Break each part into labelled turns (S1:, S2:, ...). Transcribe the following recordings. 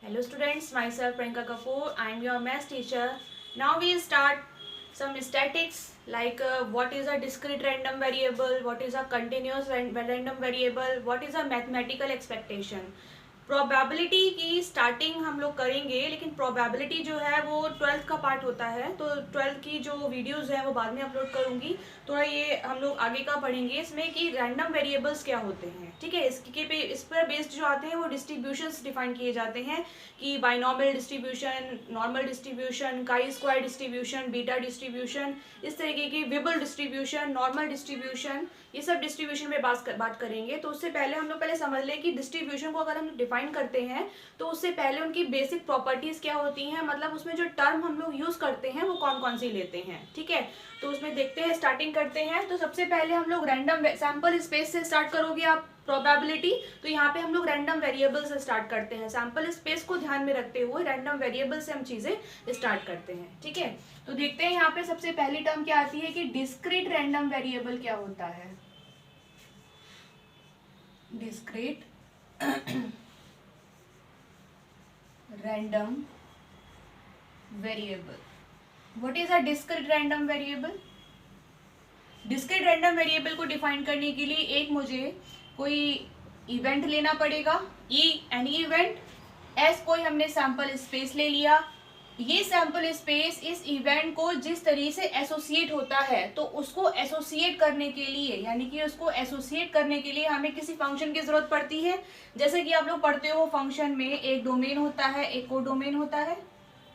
S1: Hello students, myself Priyanka Kapoor. I am your maths teacher. Now we start some statics like what is a discrete random variable, what is a continuous random variable, what is a mathematical expectation. Probability की starting हम लोग करेंगे, लेकिन probability जो है वो 12th का part होता है, तो 12th की जो वीडियोस हैं वो बाद में अपलोड करूंगी। थोड़ा ये हम लोग आगे का पढ़ेंगे इसमें कि रैंडम वेरिएबल्स क्या होते हैं। ठीक है, इस पर बेस्ड जो आते हैं वो डिस्ट्रीब्यूशंस डिफाइन किए जाते हैं कि binomial distribution, normal distribution, chi square distribution, beta distribution, इस तरीके की विबल डिस्ट्रीब्यूशन, नॉर्मल डिस्ट्रीब्यूशन, ये सब डिस्ट्रीब्यूशन में बात करेंगे। तो उससे पहले हम लोग पहले समझ लें कि डिस्ट्रीब्यूशन को अगर हम डिफाइन करते हैं तो उससे पहले उनकी बेसिक प्रॉपर्टीज क्या होती हैं, मतलब उसमें जो टर्म हम लोग यूज करते हैं वो कौन कौन सी लेते हैं। ठीक है, तो उसमें देखते हैं, स्टार्टिंग करते हैं। तो सबसे पहले हम लोग रैंडम सैंपल स्पेस से स्टार्ट करोगे आप प्रोबेबिलिटी, तो यहाँ पे हम लोग रैंडम वेरिएबल से स्टार्ट करते हैं। सैंपल स्पेस को ध्यान में रखते हुए रैंडम वेरिएबल से हम चीजें स्टार्ट करते हैं। ठीक है, तो देखते हैं यहाँ पे सबसे पहली टर्म क्या आती है कि डिस्क्रीट रैंडम वेरिएबल क्या होता है। Discrete random variable, what is a discrete random variable. Discrete random variable को डिफाइन करने के लिए एक मुझे कोई इवेंट लेना पड़ेगा, एनी इवेंट, एस कोई हमने सैंपल स्पेस ले लिया। ये सैंपल स्पेस इस इवेंट को जिस तरीके से एसोसिएट होता है, तो उसको एसोसिएट करने के लिए, यानी कि उसको एसोसिएट करने के लिए हमें किसी फंक्शन की जरूरत पड़ती है। जैसे कि आप लोग पढ़ते हो फंक्शन में एक डोमेन होता है, एक कोडोमेन होता है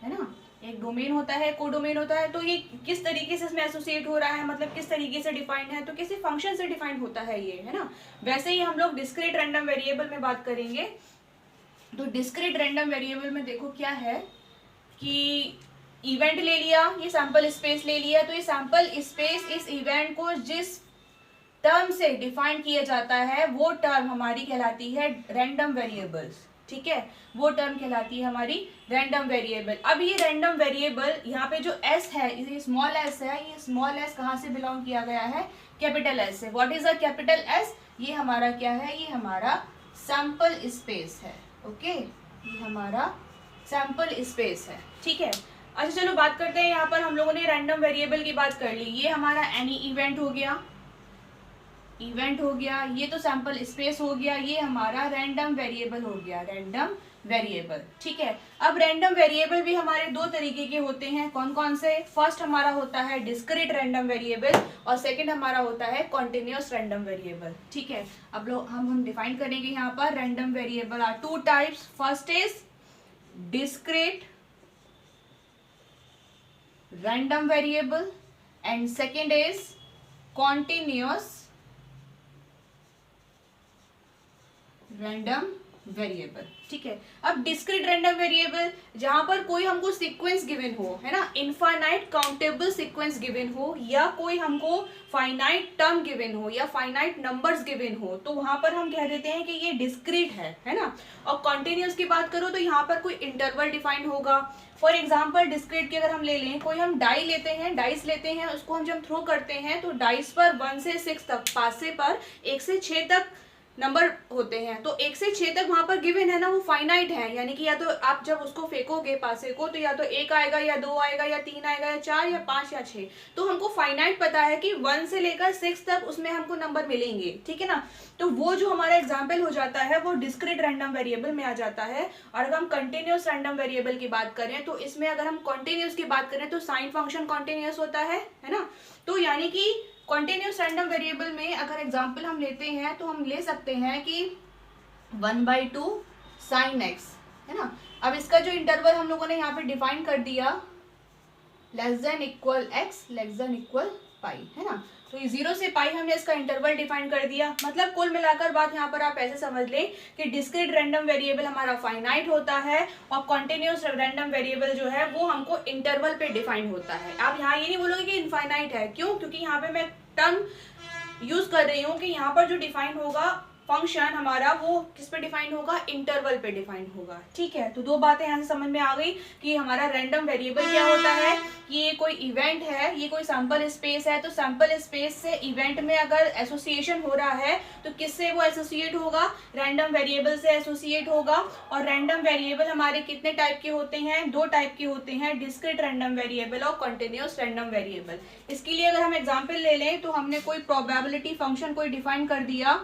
S1: ना, एक डोमेन होता है, कोडोमेन होता है। तो ये किस तरीके से इसमें एसोसिएट हो रहा है, मतलब किस तरीके से डिफाइंड है, तो किसी फंक्शन से डिफाइंड होता है ये, है ना। वैसे ही हम लोग डिस्क्रीट रैंडम वेरिएबल में बात करेंगे। तो डिस्क्रीट रैंडम वेरिएबल में देखो क्या है कि इवेंट ले लिया, ये सैंपल स्पेस ले लिया, तो ये सैंपल स्पेस इस इवेंट को जिस टर्म से डिफाइन किया जाता है वो टर्म हमारी कहलाती है रैंडम वेरिएबल्स। ठीक है, वो टर्म कहलाती है हमारी रैंडम वेरिएबल। अब ये रैंडम वेरिएबल यहाँ पे जो एस है, ये स्मॉल एस है, ये स्मॉल एस कहाँ से बिलोंग किया गया है, कैपिटल एस से। What is a capital S, ये हमारा क्या है, ये हमारा सैंपल स्पेस है। ओके, ये हमारा सैंपल स्पेस है। ठीक है, अच्छा चलो बात करते हैं, यहाँ पर हम लोगों ने रैंडम वेरिएबल की बात कर ली। ये हमारा एनी इवेंट हो गया, ये तो सैंपल स्पेस हो गया, ये हमारा रैंडम वेरिएबल हो गया, रैंडम वेरिएबल। ठीक है, अब रैंडम वेरिएबल भी हमारे दो तरीके के होते हैं, कौन कौन से। फर्स्ट हमारा होता है डिस्क्रीट रैंडम वेरिएबल और सेकंड हमारा होता है कॉन्टिन्यूअस रैंडम वेरिएबल। ठीक है, अब लोग हम डिफाइन करेंगे यहाँ पर random variable are two types. First is discrete random variable and second is continuous random variable. ठीक है, अब डिस्क्रीट रैंडम वेरिएबल जहां पर कोई हमको सीक्वेंस गिवन हो, है ना, इनफाइनाइट काउंटेबल सीक्वेंस गिवन हो, या कोई हमको फाइनाइट टर्म गिवन हो, या फाइनाइट नंबर्स गिवन हो, तो वहां पर हम कह देते हैं कि ये डिस्क्रीट है ना। और कॉन्टिन्यूस की बात करो तो यहाँ पर कोई इंटरवल डिफाइन होगा। फॉर एग्जाम्पल डिस्क्रीट की अगर हम ले लें, कोई हम डाई लेते हैं, डाइस लेते हैं, उसको हम जब थ्रो करते हैं तो डाइस पर 1 से 6 तक, पासे पर 1 से 6 तक नंबर होते हैं। तो 1 से 6 तक वहां पर गिवन है ना, वो फाइनाइट है, यानी कि या तो आप जब उसको फेंकोगे पासे को तो या तो 1 आएगा, या 2 आएगा, या 3 आएगा, या 4, या 5, या 6। तो हमको फाइनाइट पता है कि 1 से लेकर 6 तक उसमें हमको नंबर मिलेंगे। ठीक है ना, तो वो जो हमारा एग्जाम्पल हो जाता है वो डिस्क्रीट रैंडम वेरिएबल में आ जाता है। और अगर हम कंटिन्यूअस रैंडम वेरिएबल की बात करें तो इसमें अगर हम कंटिन्यूअस की बात करें तो साइन फंक्शन कंटिन्यूअस होता है ना। तो यानी कि कॉन्टिन्यूस रैंडम वेरिएबल में अगर एग्जाम्पल हम लेते हैं तो हम ले सकते हैं कि 1/2 साइन एक्स, है ना। अब इसका जो इंटरवल हम लोगों ने यहाँ पे डिफाइन कर दिया, less than equal x, less than equal pi, है ना। तो ये 0 से पाई हमने इसका इंटरवल डिफाइन कर दिया। मतलब कुल मिलाकर बात यहाँ पर आप ऐसे समझ लें कि डिस्क्रीट रैंडम वेरिएबल हमारा फाइनाइट होता है और कॉन्टिन्यूस रैंडम वेरिएबल जो है वो हमको इंटरवल पे डिफाइन होता है। आप यहाँ ये नहीं बोलोगे कि इनफाइनाइट है, क्यों, क्योंकि यहाँ पे मैं टर्म यूज कर रही हूँ कि यहाँ पर जो डिफाइन होगा फंक्शन हमारा वो किस पे डिफाइन होगा, इंटरवल पे डिफाइन होगा। ठीक है, तो दो बातें यहाँ से समझ में आ गई कि हमारा रैंडम वेरिएबल क्या होता है, ये कोई इवेंट है, ये कोई सैंपल स्पेस है, तो सैंपल स्पेस से इवेंट में अगर एसोसिएशन हो रहा है तो किससे वो एसोसिएट होगा, रैंडम वेरिएबल से एसोसिएट होगा। और रैंडम वेरिएबल हमारे कितने टाइप के होते हैं, दो टाइप के होते हैं, डिस्क्रीट रैंडम वेरिएबल और कंटिन्यूअस रैंडम वेरिएबल। इसके लिए अगर हम एग्जांपल ले लें तो हमने कोई प्रोबेबिलिटी फंक्शन कोई डिफाइन कर दिया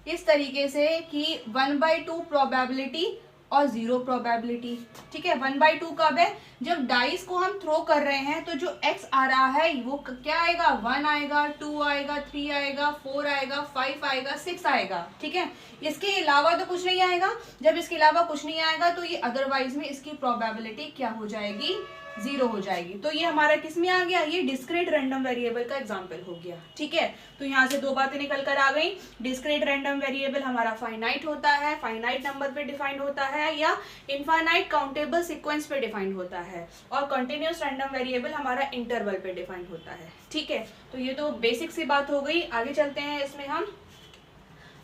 S1: इस तरीके से कि 1/2 प्रोबेबिलिटी और 0 प्रोबेबिलिटी। ठीक है, 1/2 कब है, जब डाइस को हम थ्रो कर रहे हैं तो जो x आ रहा है वो क्या आएगा, 1 आएगा, 2 आएगा, 3 आएगा, 4 आएगा, 5 आएगा, 6 आएगा। ठीक है, इसके अलावा तो कुछ नहीं आएगा। जब इसके अलावा कुछ नहीं आएगा तो ये अदरवाइज में इसकी प्रोबेबिलिटी क्या हो जाएगी, 0 हो जाएगी। तो ये हमारा किस में आ गया, ये डिस्क्रीट रैंडम वेरिएबल का एग्जांपल हो गया। ठीक है, तो यहाँ से दो बातें निकल कर आ गई, डिस्क्रीट रैंडम वेरिएबल हमारा फाइनाइट होता है, फाइनाइट नंबर पे डिफाइंड होता है या इनफाइनाइट काउंटेबल सीक्वेंस पे डिफाइंड होता है, और कंटिन्यूअस रैंडम वेरिएबल हमारा इंटरवल पे डिफाइंड होता है। ठीक है, तो ये तो बेसिक सी बात हो गई। आगे चलते हैं इसमें हम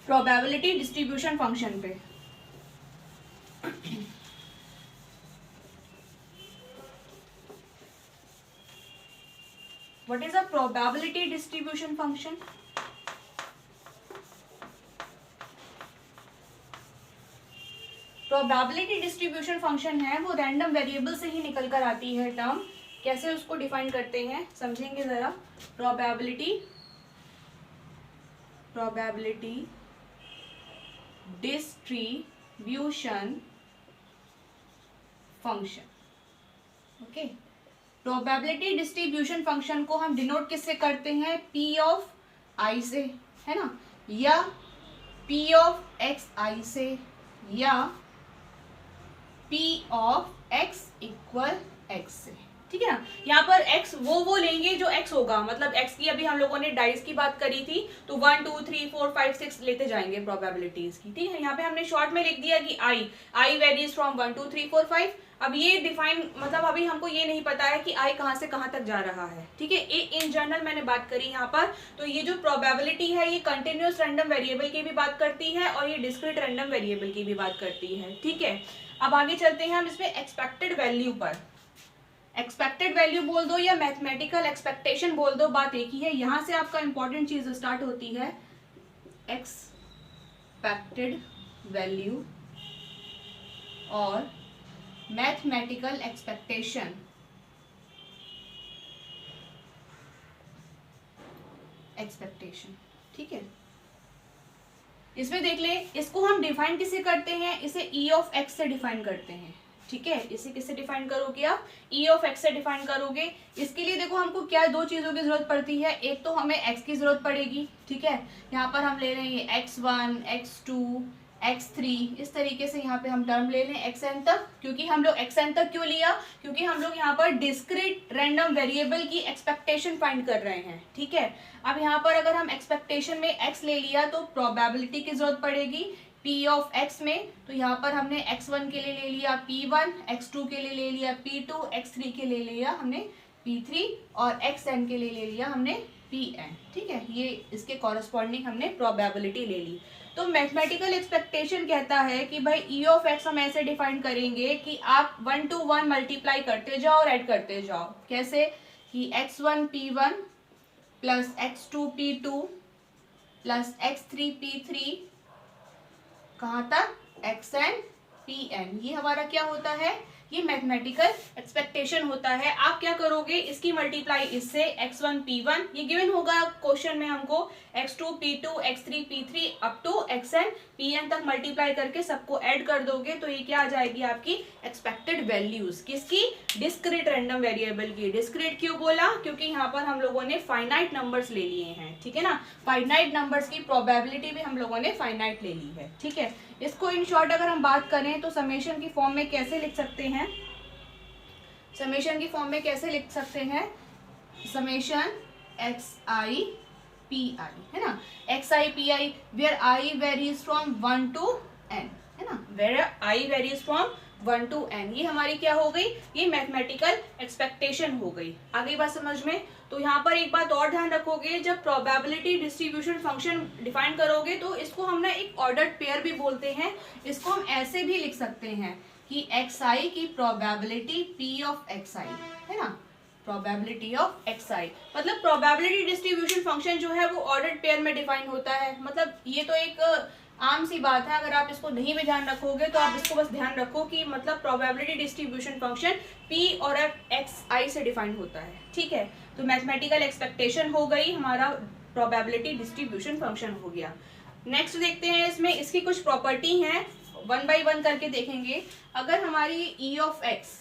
S1: प्रोबेबिलिटी डिस्ट्रीब्यूशन फंक्शन पे। What is a probability distribution function? Probability distribution function है वो रैंडम वेरिएबल से ही निकल कर आती है टर्म। कैसे उसको डिफाइन करते हैं समझेंगे जरा। Probability distribution function. Okay, probability distribution function को हम डिनोट किससे करते हैं, पी ऑफ आई से, है ना, या पी ऑफ एक्स आई से, या P of x equal x से। ठीक है ना, यहाँ पर x वो लेंगे जो x होगा, मतलब x की अभी हम लोगों ने डाइस की बात करी थी तो 1 2 3 4 5 6 लेते जाएंगे प्रोबेबिलिटीज की। ठीक है, यहाँ पे हमने शॉर्ट में लिख दिया कि i वेरीज फ्रॉम 1 2 3 4 5। अब ये डिफाइन मतलब अभी हमको ये नहीं पता है कि i कहाँ से कहाँ तक जा रहा है। ठीक है, ये इन जनरल मैंने बात करी यहाँ पर। तो ये जो प्रोबेबिलिटी है ये कंटिन्यूअस रैंडम वेरिएबल की भी बात करती है और ये डिस्क्रीट रैंडम वेरिएबल की भी बात करती है। ठीक है, अब आगे चलते हैं हम इसमें एक्सपेक्टेड वैल्यू पर। एक्सपेक्टेड वैल्यू बोल दो या मैथमेटिकल एक्सपेक्टेशन बोल दो, बात एक ही है। यहां से आपका इंपॉर्टेंट चीज स्टार्ट होती है, एक्सपेक्टेड वैल्यू और मैथमेटिकल एक्सपेक्टेशन। ठीक है, इसमें देख ले, इसको हम डिफाइन किसे करते हैं, इसे ई ऑफ एक्स से डिफाइन करते हैं। ठीक है, इसे किससे डिफाइन करोगे आप, ई ऑफ एक्स से डिफाइन करोगे। इसके लिए देखो हमको क्या दो चीजों की जरूरत पड़ती है, एक तो हमें एक्स की जरूरत पड़ेगी। ठीक है, यहाँ पर हम ले रहे हैं x1 x2 x3, इस तरीके से यहाँ पे हम टर्म ले लें xn तक। क्योंकि हम लोग xn तक क्यों लिया, क्योंकि हम लोग यहाँ पर डिस्क्रीट रैंडम वेरिएबल की एक्सपेक्टेशन फाइंड कर रहे हैं। ठीक है, अब यहाँ पर अगर हम एक्सपेक्टेशन में x ले लिया तो प्रोबेबिलिटी की जरूरत पड़ेगी p ऑफ x में। तो यहाँ पर हमने x1 के लिए ले लिया p1, x2 के लिए ले लिया p2, x3 के लिए लिया हमने p3 और xn के लिए ले लिया हमने pn। ठीक है, ये इसके कॉरस्पॉन्डिंग हमने प्रोबेबिलिटी ले ली। तो मैथमेटिकल एक्सपेक्टेशन कहता है कि भाई ई ऑफ एक्स हम ऐसे डिफाइन करेंगे कि आप 1 to 1 मल्टीप्लाई करते जाओ और ऐड करते जाओ। कैसे कि x1 p1 plus x2 p2 plus x3 p3 कहाँ तक xn pn। ये हमारा क्या होता है, ये मैथमेटिकल एक्सपेक्टेशन होता है। आप क्या करोगे, इसकी मल्टीप्लाई इससे x1 p1, ये गिवन होगा क्वेश्चन में हमको, x2 p2 x3 p3 up to xn pn तक मल्टीप्लाई करके सबको ऐड कर दोगे तो ये क्या आ जाएगी आपकी एक्सपेक्टेड वैल्यूज, किसकी, डिस्क्रीट रैंडम वेरिएबल की। डिस्क्रीट क्यों बोला, क्योंकि यहाँ पर हम लोगों ने फाइनाइट नंबर्स ले लिए हैं। ठीक है ना, फाइनाइट नंबर्स की प्रोबेबिलिटी भी हम लोगों ने फाइनाइट ले ली है। ठीक है, इसको इन शॉर्ट अगर हम बात करें तो समेशन की फॉर्म में कैसे लिख सकते हैं, समेशन की फॉर्म में कैसे लिख सकते हैं, समेशन xi pi, है ना, xi pi where i varies from 1 to n, है ना, where i varies from 1 to n, ये हमारी क्या हो गई, ये मैथमेटिकल एक्सपेक्टेशन हो गई। आगे बात समझ में। तो यहाँ पर एक बात और ध्यान रखोगे, जब प्रोबेबिलिटी डिस्ट्रीब्यूशन फंक्शन डिफाइन करोगे तो इसको हम ना एक ऑर्डर्ड पेयर भी बोलते हैं। इसको हम ऐसे भी लिख सकते हैं कि xi की प्रोबेबिलिटी p ऑफ xi, है ना, प्रोबेबिलिटी ऑफ xi, मतलब प्रोबेबिलिटी डिस्ट्रीब्यूशन फंक्शन जो है वो ऑर्डर्ड पेयर में डिफाइन होता है। मतलब ये तो एक आम सी बात है, अगर आप इसको नहीं भी ध्यान रखोगे तो आप इसको बस ध्यान रखो कि मतलब प्रोबेबिलिटी डिस्ट्रीब्यूशन फंक्शन p और xi से डिफाइन होता है, ठीक है। तो मैथमेटिकल एक्सपेक्टेशन हो गई, हमारा प्रोबेबिलिटी डिस्ट्रीब्यूशन फंक्शन हो गया। नेक्स्ट देखते हैं, इसमें इसकी कुछ प्रॉपर्टी हैं, 1 बाय 1 करके देखेंगे। अगर हमारी e ऑफ x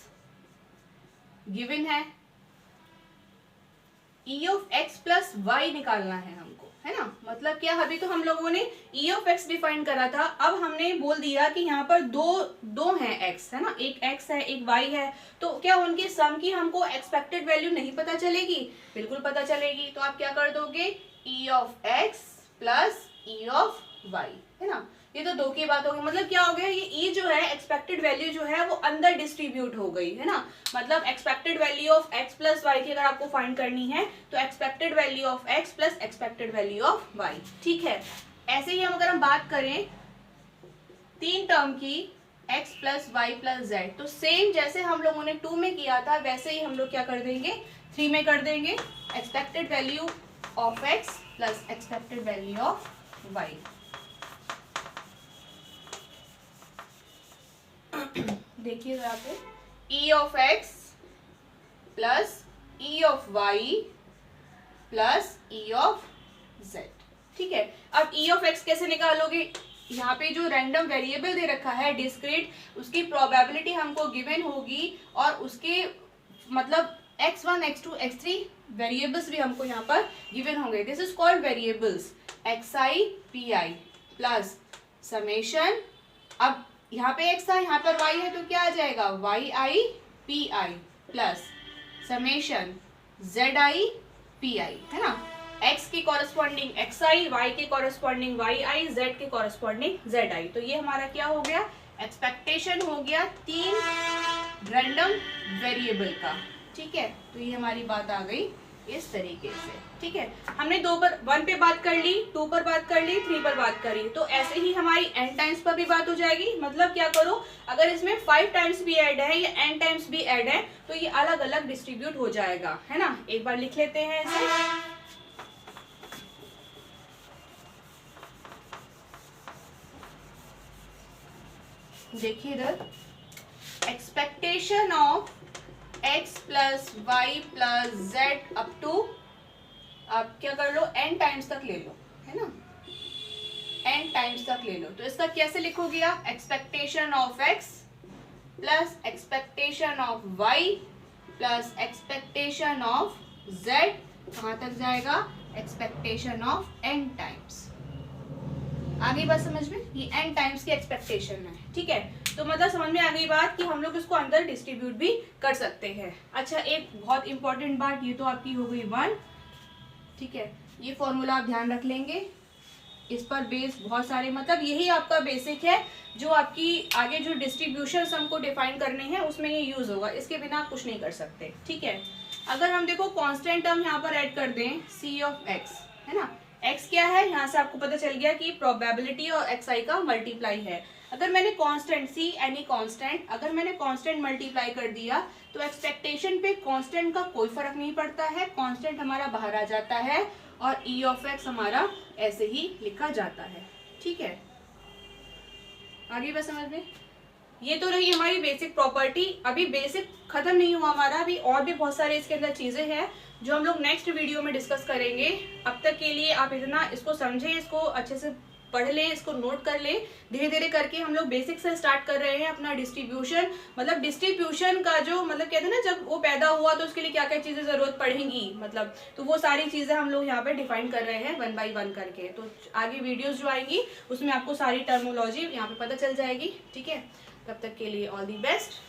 S1: गिवन है, e of x plus y निकालना है हमको, है ना। मतलब क्या, अभी तो हम लोगों ने e ऑफ x डिफाइन करा था, अब हमने बोल दिया कि यहाँ पर दो हैं x, है ना, एक x है एक y है, तो क्या उनके सम की हमको एक्सपेक्टेड वैल्यू नहीं पता चलेगी? बिल्कुल पता चलेगी। तो आप क्या कर दोगे, e of x plus e of y, है ना। ये तो दो की बात होगी, मतलब क्या हो गया, ये e जो है एक्सपेक्टेड वैल्यू जो है वो अंदर डिस्ट्रीब्यूट हो गई, है ना। मतलब expected value of x plus y की अगर आपको फाइंड करनी है तो expected value of x plus expected value of y, ठीक है। ऐसे ही अगर हम बात करें 3 टर्म की, x plus y plus z, तो सेम जैसे हम लोगों ने 2 में किया था वैसे ही हम लोग क्या कर देंगे, 3 में कर देंगे। Expected value of x plus expected value of y। देखिए यहाँ पे e of x plus e of y plus e of z, ठीक है। अब e ऑफ x कैसे निकालोगे, यहाँ पे जो रैंडम वेरिएबल दे रखा है डिस्क्रीट, उसकी प्रोबेबिलिटी हमको गिवन होगी और उसके मतलब x1 x2 x3 वेरिएबल्स भी हमको यहाँ पर गिवन होंगे। This is called variables xi pi plus summation, अब यहाँ पे x था यहाँ पर y है तो क्या आ जाएगा, yi pi plus summation zi pi, है ना। x की कॉरेस्पॉन्डिंग xi, y के कॉरेस्पॉन्डिंग yi, z के कॉरेस्पॉन्डिंग zi। तो ये हमारा क्या हो गया, एक्सपेक्टेशन हो गया 3 रैंडम वेरिएबल का, ठीक है। तो ये हमारी बात आ गई इस तरीके से, ठीक है। हमने 2 पर 1 पे बात कर ली, 2 पर बात कर ली, 3 पर बात करी, तो ऐसे ही हमारी n टाइम्स पर भी बात हो जाएगी। मतलब क्या करो, अगर इसमें 5 टाइम्स भी ऐड है या n टाइम्स भी ऐड है तो ये अलग अलग डिस्ट्रीब्यूट हो जाएगा, है ना। एक बार लिख लेते हैं इसे, देखिए इधर, expectation of x plus y plus z up to, आप क्या कर लो, n टाइम्स तक ले लो, है ना, n टाइम्स तक ले लो। तो इसका कैसे लिखोगे आप, expectation of x plus expectation of y plus expectation of z, कहाँ तक जाएगा, एक्सपेक्टेशन ऑफ n टाइम्स। आगे बात समझ में, ये n टाइम्स की एक्सपेक्टेशन है, ठीक है। तो मतलब समझ में आ गई बात कि हम लोग इसको अंदर डिस्ट्रीब्यूट भी कर सकते हैं। अच्छा, एक बहुत इंपॉर्टेंट बात, ये तो आपकी हो गई 1, ठीक है। ये फॉर्मूला आप ध्यान रख लेंगे, इस पर बेस बहुत सारे, मतलब यही आपका बेसिक है जो आपकी आगे जो डिस्ट्रीब्यूशन हमको डिफाइन करने हैं उसमें ये यूज होगा, इसके बिना आप कुछ नहीं कर सकते, ठीक है। अगर हम देखो कांस्टेंट टर्म यहाँ पर ऐड कर दें c ऑफ x, है ना, x क्या है, यहाँ से आपको पता चल गया कि प्रोबेबिलिटी और xi का मल्टीप्लाई है। अगर मैंने कांस्टेंट c एनी कांस्टेंट, अगर मैंने कांस्टेंट मल्टीप्लाई कर दिया तो एक्सपेक्टेशन पे कांस्टेंट का कोई फर्क नहीं पड़ता है, कांस्टेंट हमारा बाहर आ जाता है और e ऑफ x हमारा ऐसे ही लिखा जाता है, ठीक है। आगे बस समझ में, ये तो रही हमारी बेसिक प्रॉपर्टी। अभी बेसिक खत्म नहीं हुआ हमारा, अभी और भी बहुत सारे इसके अंदर चीजें हैं जो हम लोग नेक्स्ट वीडियो में डिस्कस करेंगे। अब तक के लिए आप इतना इसको समझें, इसको अच्छे से पढ़ लें, इसको नोट कर लें। धीरे धीरे करके हम लोग बेसिक से स्टार्ट कर रहे हैं अपना डिस्ट्रीब्यूशन। मतलब डिस्ट्रीब्यूशन का जो मतलब कहते हैं ना, जब वो पैदा हुआ तो उसके लिए क्या क्या चीज़ें ज़रूरत पड़ेंगी, मतलब तो वो सारी चीज़ें हम लोग यहाँ पे डिफाइन कर रहे हैं 1 बाय 1 करके। तो आगे वीडियोज़ जो आएंगी उसमें आपको सारी टर्मोलॉजी यहाँ पे पता चल जाएगी, ठीक है। तब तक के लिए ऑल दी बेस्ट।